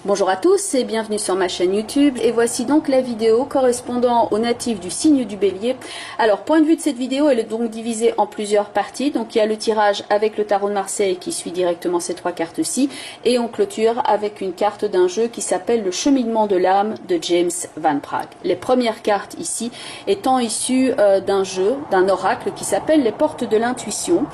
Bonjour à tous et bienvenue sur ma chaîne YouTube, et voici donc la vidéo correspondant au natif du signe du Bélier. Alors, point de vue de cette vidéo, elle est donc divisée en plusieurs parties. Donc il y a le tirage avec le tarot de Marseille qui suit directement ces trois cartes-ci, et on clôture avec une carte d'un jeu qui s'appelle le cheminement de l'âme de James Van Praagh. Les premières cartes ici étant issues d'un jeu, d'un oracle qui s'appelle les portes de l'intuition.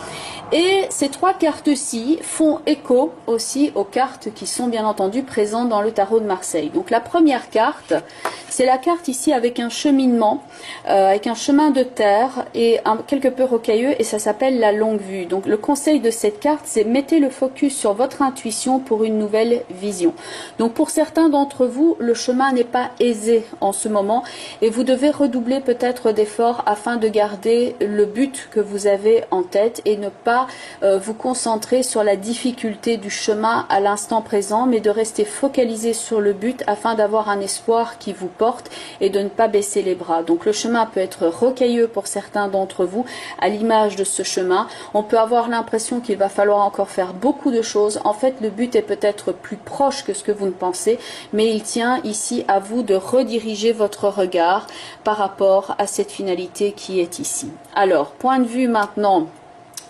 Et ces trois cartes-ci font écho aussi aux cartes qui sont bien entendu présentes dans le tarot de Marseille. Donc la première carte, c'est la carte ici avec un cheminement, avec un chemin de terre et quelque peu rocailleux, et ça s'appelle la longue vue. Donc le conseil de cette carte, c'est mettez le focus sur votre intuition pour une nouvelle vision. Donc pour certains d'entre vous, le chemin n'est pas aisé en ce moment et vous devez redoubler peut-être d'efforts afin de garder le but que vous avez en tête et ne pas vous concentrer sur la difficulté du chemin à l'instant présent, mais de rester focalisé sur le but afin d'avoir un espoir qui vous porte et de ne pas baisser les bras. Donc le chemin peut être rocailleux pour certains d'entre vous. À l'image de ce chemin, on peut avoir l'impression qu'il va falloir encore faire beaucoup de choses. En fait, le but est peut-être plus proche que ce que vous ne pensez, mais il tient ici à vous de rediriger votre regard par rapport à cette finalité qui est ici. Alors, point de vue maintenant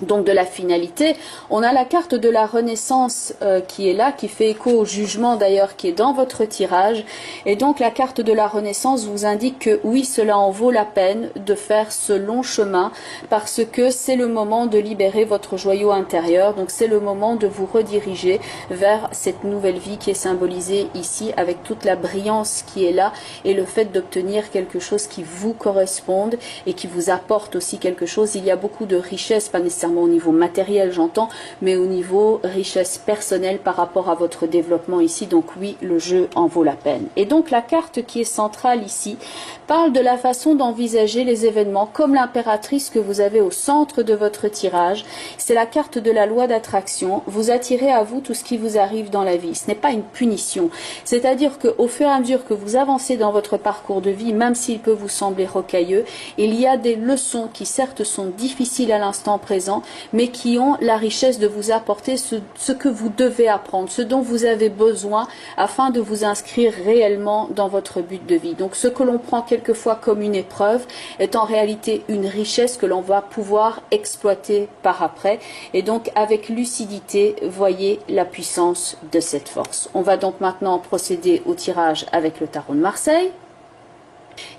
donc de la finalité, on a la carte de la Renaissance qui est là, qui fait écho au jugement d'ailleurs qui est dans votre tirage. Et donc la carte de la Renaissance vous indique que oui, cela en vaut la peine de faire ce long chemin, parce que c'est le moment de libérer votre joyau intérieur. Donc c'est le moment de vous rediriger vers cette nouvelle vie qui est symbolisée ici avec toute la brillance qui est là et le fait d'obtenir quelque chose qui vous corresponde et qui vous apporte aussi quelque chose. Il y a beaucoup de richesse, pas nécessairement au niveau matériel j'entends, mais au niveau richesse personnelle par rapport à votre développement ici. Donc oui, le jeu en vaut la peine. Et donc la carte qui est centrale ici parle de la façon d'envisager les événements comme l'impératrice que vous avez au centre de votre tirage. C'est la carte de la loi d'attraction. Vous attirez à vous tout ce qui vous arrive dans la vie. Ce n'est pas une punition. C'est-à-dire qu'au fur et à mesure que vous avancez dans votre parcours de vie, même s'il peut vous sembler rocailleux, il y a des leçons qui certes sont difficiles à l'instant présent, mais qui ont la richesse de vous apporter ce que vous devez apprendre, ce dont vous avez besoin afin de vous inscrire réellement dans votre but de vie. Donc ce que l'on prend quelquefois comme une épreuve est en réalité une richesse que l'on va pouvoir exploiter par après. Et donc avec lucidité, voyez la puissance de cette force. On va donc maintenant procéder au tirage avec le tarot de Marseille.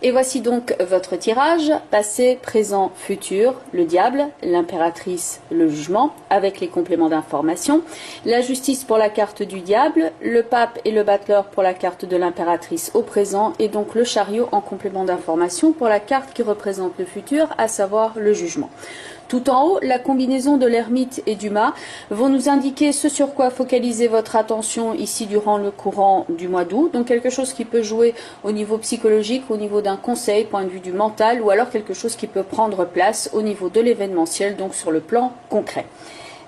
Et voici donc votre tirage, passé, présent, futur, le diable, l'impératrice, le jugement, avec les compléments d'information, la justice pour la carte du diable, le pape et le battleur pour la carte de l'impératrice au présent, et donc le chariot en complément d'information pour la carte qui représente le futur, à savoir le jugement. Tout en haut, la combinaison de l'ermite et du mât vont nous indiquer ce sur quoi focaliser votre attention ici durant le courant du mois d'août. Donc quelque chose qui peut jouer au niveau psychologique, au niveau d'un conseil, point de vue du mental, ou alors quelque chose qui peut prendre place au niveau de l'événementiel, donc sur le plan concret.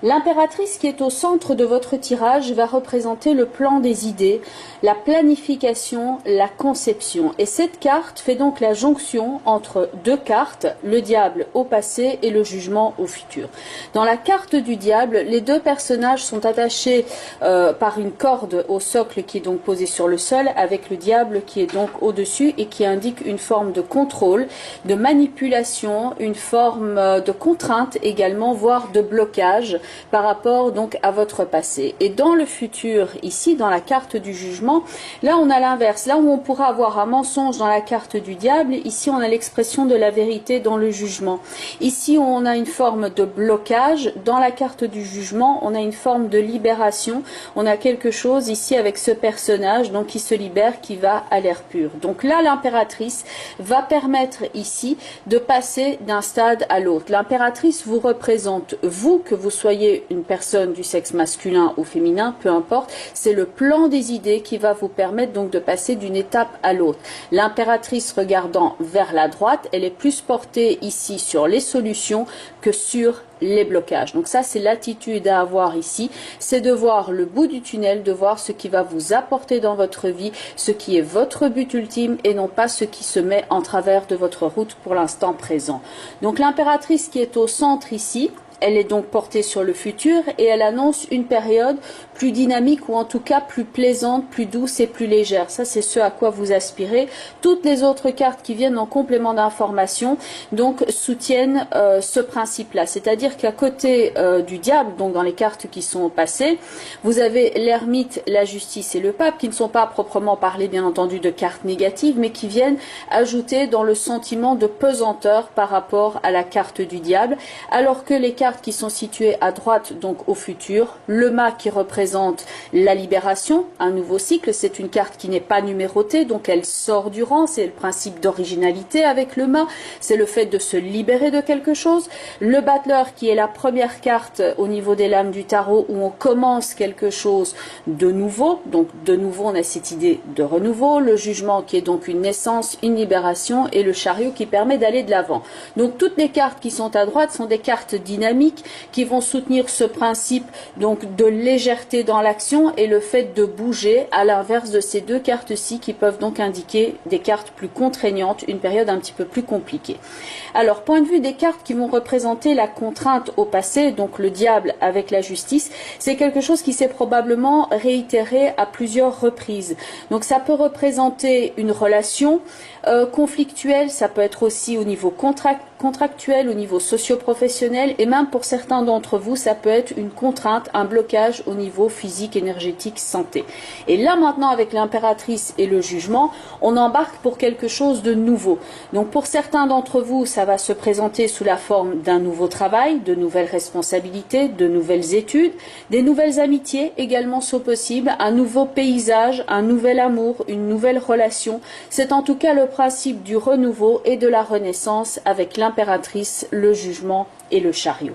L'impératrice qui est au centre de votre tirage va représenter le plan des idées, la planification, la conception. Et cette carte fait donc la jonction entre deux cartes, le diable au passé et le jugement au futur. Dans la carte du diable, les deux personnages sont attachés par une corde au socle qui est donc posé sur le sol, avec le diable qui est donc au-dessus et qui indique une forme de contrôle, de manipulation, une forme de contrainte également, voire de blocage par rapport donc à votre passé. Et dans le futur, ici, dans la carte du jugement, là on a l'inverse. Là où on pourra avoir un mensonge dans la carte du diable, ici on a l'expression de la vérité dans le jugement. Ici on a une forme de blocage, dans la carte du jugement, on a une forme de libération. On a quelque chose ici avec ce personnage donc qui se libère, qui va à l'air pur. Donc là l'impératrice va permettre ici de passer d'un stade à l'autre. L'impératrice vous représente vous, que vous soyez une personne du sexe masculin ou féminin, peu importe, c'est le plan des idées qui va vous permettre donc de passer d'une étape à l'autre. L'impératrice regardant vers la droite, elle est plus portée ici sur les solutions que sur les blocages. Donc ça, c'est l'attitude à avoir ici, c'est de voir le bout du tunnel, de voir ce qui va vous apporter dans votre vie, ce qui est votre but ultime et non pas ce qui se met en travers de votre route pour l'instant présent. Donc l'impératrice qui est au centre ici, Elle est donc portée sur le futur et elle annonce une période plus dynamique ou en tout cas plus plaisante, plus douce et plus légère. Ça, c'est ce à quoi vous aspirez. Toutes les autres cartes qui viennent en complément d'information donc soutiennent ce principe-là. C'est-à-dire qu'à côté du diable, donc dans les cartes qui sont passées, vous avez l'ermite, la justice et le pape qui ne sont pas proprement parlé, bien entendu, de cartes négatives, mais qui viennent ajouter dans le sentiment de pesanteur par rapport à la carte du diable, alors que les cartes qui sont situées à droite, donc au futur, le mât qui représente la libération, un nouveau cycle, c'est une carte qui n'est pas numérotée, donc elle sort du rang, c'est le principe d'originalité avec le mât, c'est le fait de se libérer de quelque chose. Le battleur qui est la première carte au niveau des lames du tarot où on commence quelque chose de nouveau, donc de nouveau on a cette idée de renouveau, le jugement qui est donc une naissance, une libération et le chariot qui permet d'aller de l'avant. Donc toutes les cartes qui sont à droite sont des cartes dynamiques qui vont soutenir ce principe donc de légèreté dans l'action et le fait de bouger, à l'inverse de ces deux cartes-ci qui peuvent donc indiquer des cartes plus contraignantes, une période un petit peu plus compliquée. Alors, point de vue des cartes qui vont représenter la contrainte au passé, donc le diable avec la justice, c'est quelque chose qui s'est probablement réitéré à plusieurs reprises. Donc ça peut représenter une relation conflictuelle, ça peut être aussi au niveau contractuel, au niveau socio-professionnel et même pour certains d'entre vous, ça peut être une contrainte, un blocage au niveau physique, énergétique, santé. Et là maintenant avec l'impératrice et le jugement, on embarque pour quelque chose de nouveau. Donc pour certains d'entre vous, ça va se présenter sous la forme d'un nouveau travail, de nouvelles responsabilités, de nouvelles études, des nouvelles amitiés également sont possibles, un nouveau paysage, un nouvel amour, une nouvelle relation. C'est en tout cas le principe du renouveau et de la renaissance avec l'impératrice, le jugement et le chariot.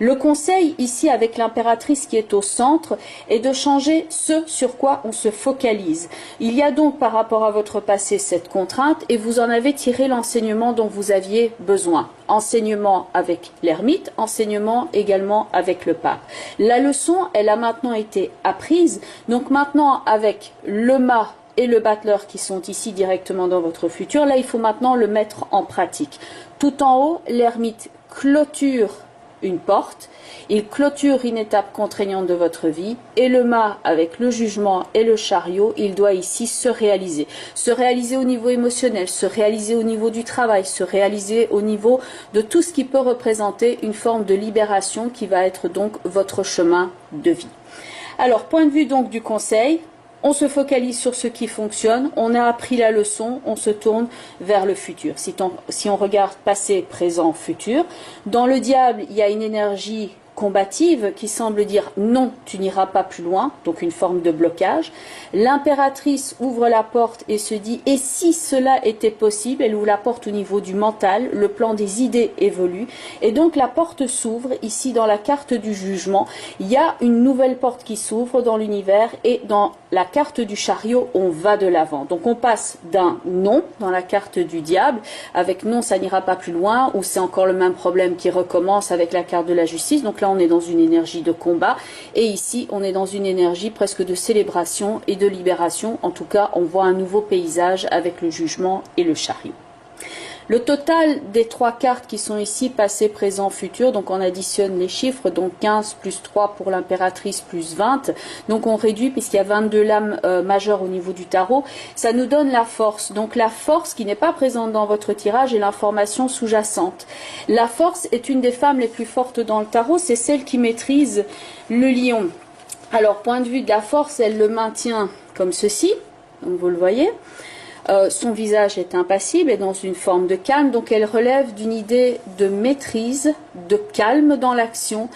Le conseil ici avec l'impératrice qui est au centre est de changer ce sur quoi on se focalise. Il y a donc par rapport à votre passé cette contrainte et vous en avez tiré l'enseignement dont vous aviez besoin. Enseignement avec l'ermite, enseignement également avec le pape. La leçon, elle a maintenant été apprise, donc maintenant avec le mât et le battleur qui sont ici directement dans votre futur, là il faut maintenant le mettre en pratique. Tout en haut, l'ermite clôture une porte, il clôture une étape contraignante de votre vie et le mât avec le jugement et le chariot, il doit ici se réaliser au niveau émotionnel, se réaliser au niveau du travail, se réaliser au niveau de tout ce qui peut représenter une forme de libération qui va être donc votre chemin de vie. Alors, point de vue donc du conseil, on se focalise sur ce qui fonctionne, on a appris la leçon, on se tourne vers le futur. Si on regarde passé, présent, futur, dans le diable, il y a une énergie combative qui semble dire non, tu n'iras pas plus loin, donc une forme de blocage. L'impératrice ouvre la porte et se dit et si cela était possible, elle ouvre la porte au niveau du mental, le plan des idées évolue et donc la porte s'ouvre ici dans la carte du jugement. Il y a une nouvelle porte qui s'ouvre dans l'univers et dans la carte du chariot, on va de l'avant. Donc on passe d'un non dans la carte du diable, avec non ça n'ira pas plus loin, ou c'est encore le même problème qui recommence avec la carte de la justice. Donc là on est dans une énergie de combat et ici on est dans une énergie presque de célébration et de libération. En tout cas on voit un nouveau paysage avec le jugement et le chariot. Le total des trois cartes qui sont ici, passé, présent, futur, donc on additionne les chiffres, donc 15 plus 3 pour l'impératrice plus 20, donc on réduit puisqu'il y a 22 lames majeures au niveau du tarot, ça nous donne la force. Donc la force qui n'est pas présente dans votre tirage est l'information sous-jacente. La force est une des femmes les plus fortes dans le tarot, c'est celle qui maîtrise le lion. Alors point de vue de la force, elle le maintient comme ceci, donc vous le voyez. Son visage est impassible et dans une forme de calme, donc elle relève d'une idée de maîtrise, de calme dans l'action.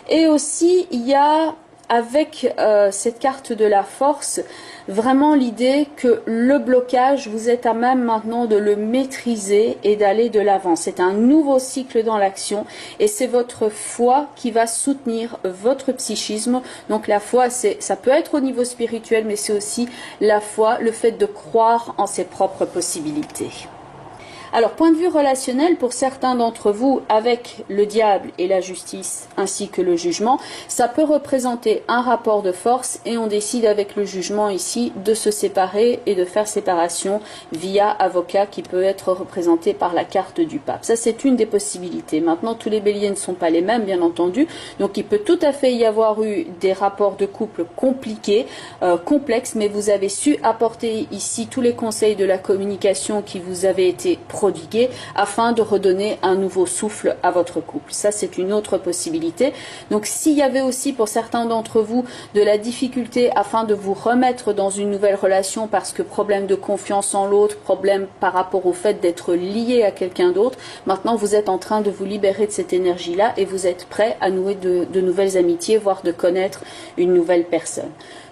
Et aussi, il y a avec cette carte de la force, vraiment l'idée que le blocage, vous êtes à même maintenant de le maîtriser et d'aller de l'avant. C'est un nouveau cycle dans l'action et c'est votre foi qui va soutenir votre psychisme. Donc la foi, ça peut être au niveau spirituel, mais c'est aussi la foi, le fait de croire en ses propres possibilités. Alors, point de vue relationnel, pour certains d'entre vous, avec le diable et la justice, ainsi que le jugement, ça peut représenter un rapport de force et on décide avec le jugement ici de se séparer et de faire séparation via avocat qui peut être représenté par la carte du pape. Ça, c'est une des possibilités. Maintenant, tous les béliers ne sont pas les mêmes, bien entendu, donc il peut tout à fait y avoir eu des rapports de couple compliqués, complexes, mais vous avez su apporter ici tous les conseils de la communication qui vous avaient été prodigués afin de redonner un nouveau souffle à votre couple. Ça, c'est une autre possibilité. Donc, s'il y avait aussi pour certains d'entre vous de la difficulté afin de vous remettre dans une nouvelle relation parce que problème de confiance en l'autre, problème par rapport au fait d'être lié à quelqu'un d'autre, maintenant vous êtes en train de vous libérer de cette énergie-là et vous êtes prêt à nouer de nouvelles amitiés, voire de connaître une nouvelle personne.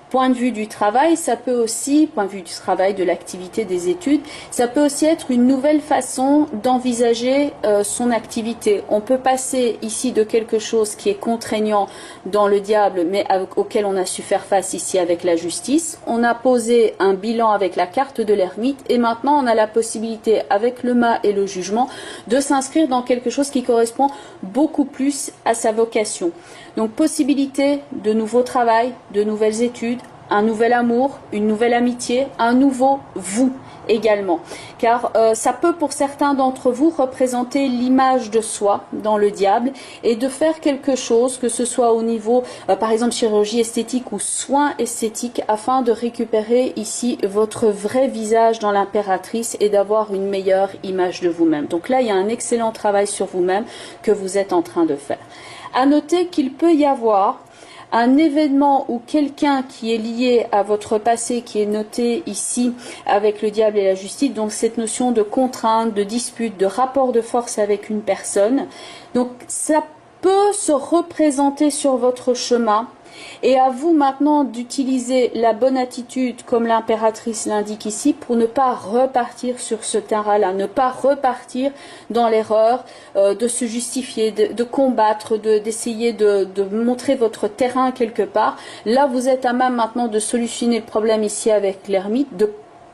Point de vue du travail, ça peut aussi, point de vue du travail, de l'activité, des études, ça peut aussi être une nouvelle façon d'envisager son activité. On peut passer ici de quelque chose qui est contraignant dans le diable, mais auquel on a su faire face ici avec la justice. On a posé un bilan avec la carte de l'ermite et maintenant on a la possibilité avec le mât et le jugement de s'inscrire dans quelque chose qui correspond beaucoup plus à sa vocation. Donc possibilité de nouveau travail, de nouvelles études, un nouvel amour, une nouvelle amitié, un nouveau vous également. Car ça peut pour certains d'entre vous représenter l'image de soi dans le diable et de faire quelque chose, que ce soit au niveau par exemple chirurgie esthétique ou soins esthétiques, afin de récupérer ici votre vrai visage dans l'impératrice et d'avoir une meilleure image de vous-même. Donc là, il y a un excellent travail sur vous-même que vous êtes en train de faire. À noter qu'il peut y avoir un événement ou quelqu'un qui est lié à votre passé qui est noté ici avec le diable et la justice, donc cette notion de contrainte, de dispute, de rapport de force avec une personne. Donc ça peut se représenter sur votre chemin. Et à vous maintenant d'utiliser la bonne attitude, comme l'impératrice l'indique ici, pour ne pas repartir sur ce terrain-là, ne pas repartir dans l'erreur, de se justifier, de combattre, d'essayer de montrer votre terrain quelque part. Là, vous êtes à même maintenant de solutionner le problème ici avec l'ermite, de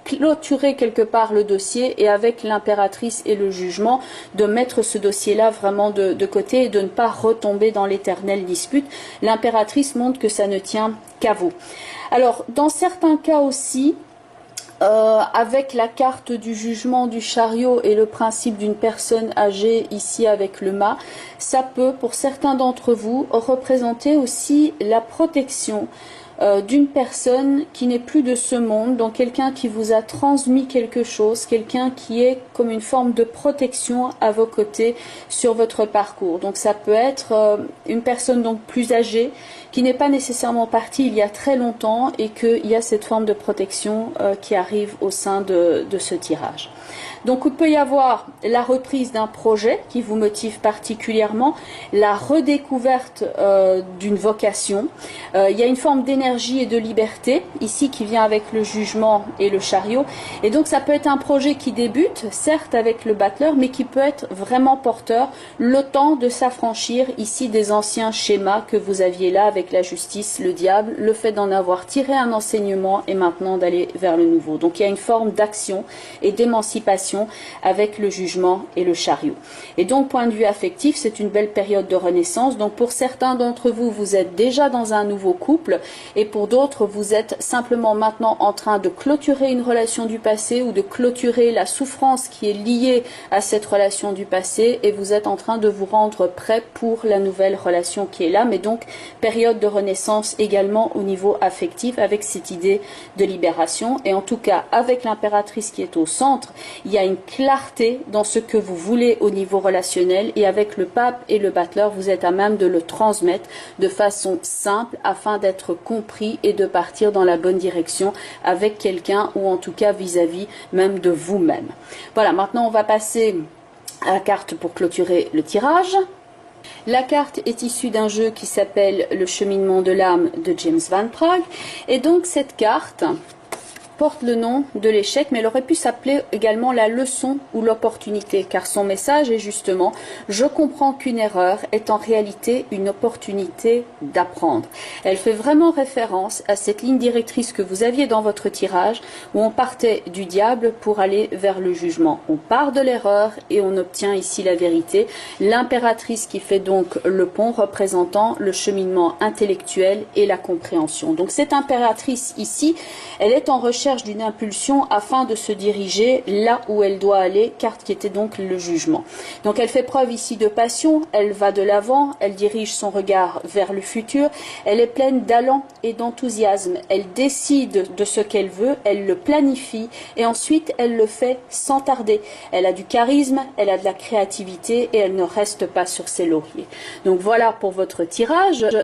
clôturer quelque part le dossier et avec l'impératrice et le jugement de mettre ce dossier-là vraiment de côté et de ne pas retomber dans l'éternelle dispute. L'impératrice montre que ça ne tient qu'à vous. Alors, dans certains cas aussi, avec la carte du jugement du chariot et le principe d'une personne âgée ici avec le mât, ça peut pour certains d'entre vous représenter aussi la protection d'une personne qui n'est plus de ce monde, donc quelqu'un qui vous a transmis quelque chose, quelqu'un qui est comme une forme de protection à vos côtés sur votre parcours. Donc ça peut être une personne donc plus âgée, qui n'est pas nécessairement partie il y a très longtemps et qu'il y a cette forme de protection qui arrive au sein de ce tirage. Donc il peut y avoir la reprise d'un projet qui vous motive particulièrement, la redécouverte d'une vocation. Il y a une forme d'énergie et de liberté ici qui vient avec le jugement et le chariot. Et donc ça peut être un projet qui débute, certes avec le battleur, mais qui peut être vraiment porteur, le temps de s'affranchir ici des anciens schémas que vous aviez là avec la justice, le diable, le fait d'en avoir tiré un enseignement et maintenant d'aller vers le nouveau. Donc il y a une forme d'action et d'émancipation avec le jugement et le chariot. Et donc, point de vue affectif, c'est une belle période de renaissance. Donc, pour certains d'entre vous, vous êtes déjà dans un nouveau couple et pour d'autres, vous êtes simplement maintenant en train de clôturer une relation du passé ou de clôturer la souffrance qui est liée à cette relation du passé et vous êtes en train de vous rendre prêt pour la nouvelle relation qui est là. Mais donc, période de renaissance également au niveau affectif avec cette idée de libération. Et en tout cas, avec l'impératrice qui est au centre, il y a une clarté dans ce que vous voulez au niveau relationnel et avec le pape et le battleur, vous êtes à même de le transmettre de façon simple afin d'être compris et de partir dans la bonne direction avec quelqu'un ou en tout cas vis-à-vis même de vous-même. Voilà, maintenant on va passer à la carte pour clôturer le tirage. La carte est issue d'un jeu qui s'appelle Le cheminement de l'âme de James Van Praagh et donc cette carte porte le nom de l'échec, mais elle aurait pu s'appeler également la leçon ou l'opportunité, car son message est justement « Je comprends qu'une erreur est en réalité une opportunité d'apprendre ». Elle fait vraiment référence à cette ligne directrice que vous aviez dans votre tirage, où on partait du diable pour aller vers le jugement. On part de l'erreur et on obtient ici la vérité. L'impératrice qui fait donc le pont représentant le cheminement intellectuel et la compréhension. Donc cette impératrice ici, elle est en recherche d'une impulsion afin de se diriger là où elle doit aller, carte qui était donc le jugement. Donc elle fait preuve ici de passion, elle va de l'avant, elle dirige son regard vers le futur, elle est pleine d'allant et d'enthousiasme, elle décide de ce qu'elle veut, elle le planifie et ensuite elle le fait sans tarder. Elle a du charisme, elle a de la créativité et elle ne reste pas sur ses lauriers. Donc voilà pour votre tirage.